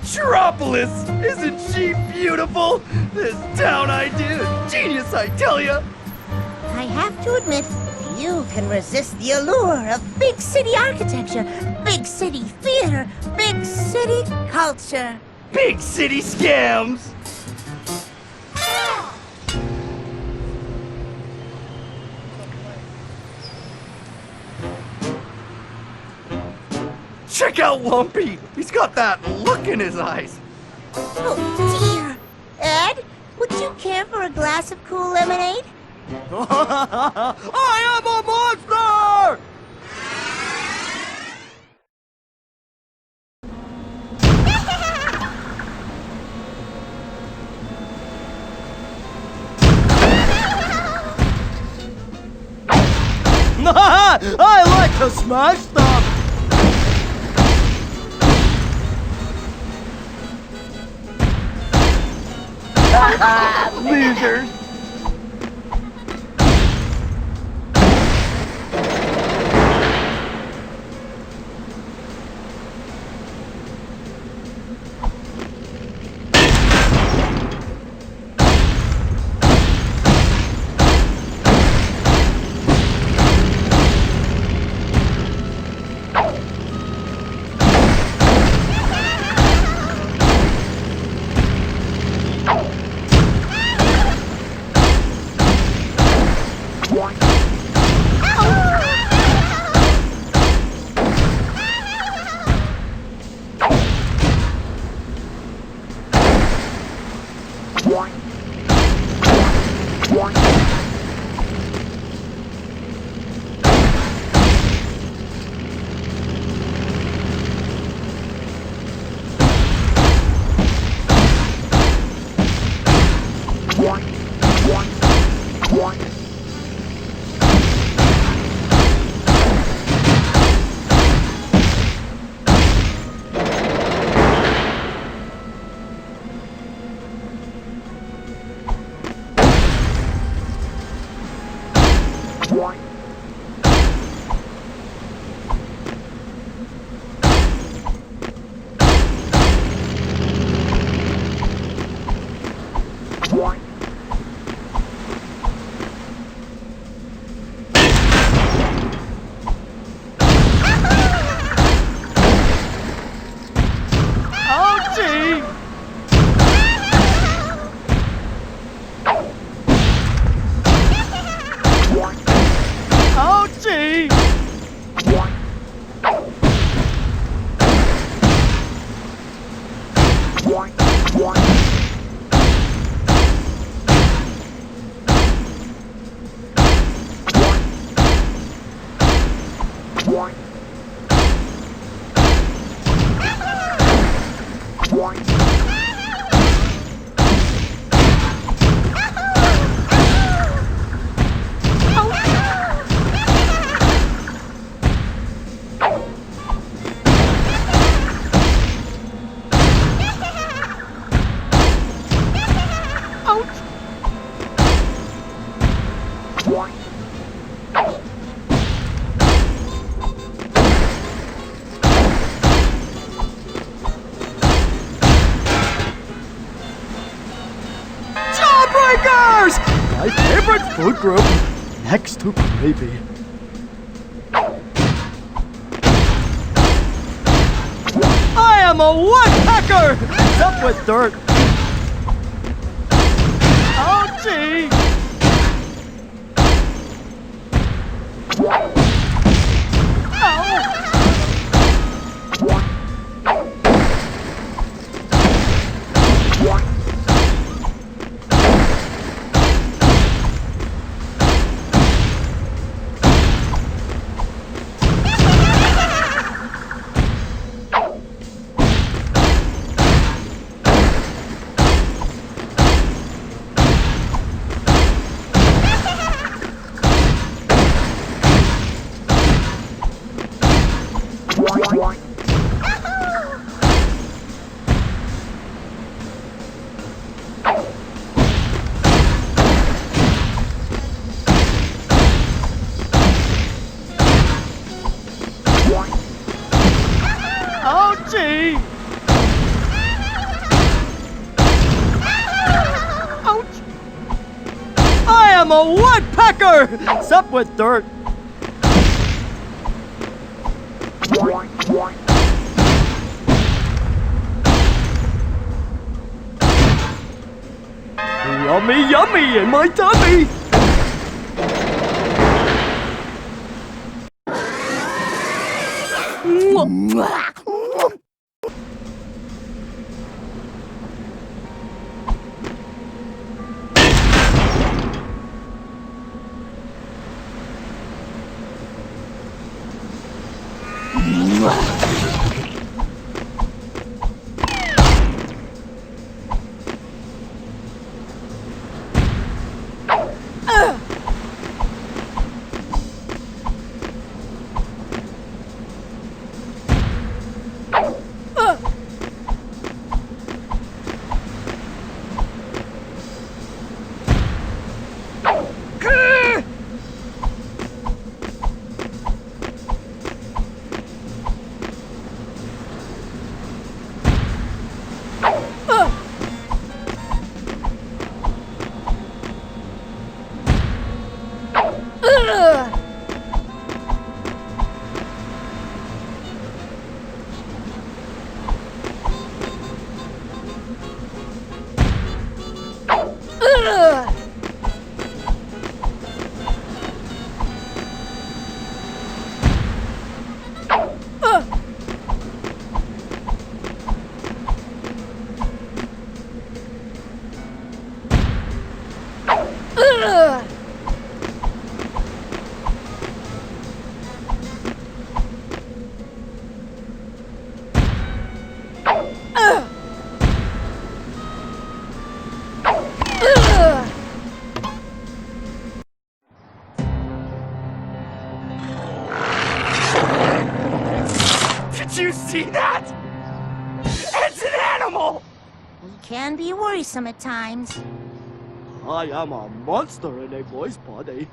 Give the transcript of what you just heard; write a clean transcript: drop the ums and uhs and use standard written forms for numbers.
Metropolis! Isn't she beautiful? This town idea is genius, I tell ya! I have to admit, few can resist the allure of big city architecture, big city theater, big city culture. Big city scams! Check out Lumpy! He's got that look in his eyes! Oh dear! Ed, would you care for a glass of cool lemonade? I am a monster! I like to smash stuff! Losers! My favorite food group, next to gravy. I am a woodpecker! Except with dirt. Oh, gee! cracker! Except with dirt. Yummy, yummy in my tummy! Did you see that? It's an animal! He can be worrisome at times. I am a monster in a boy's body.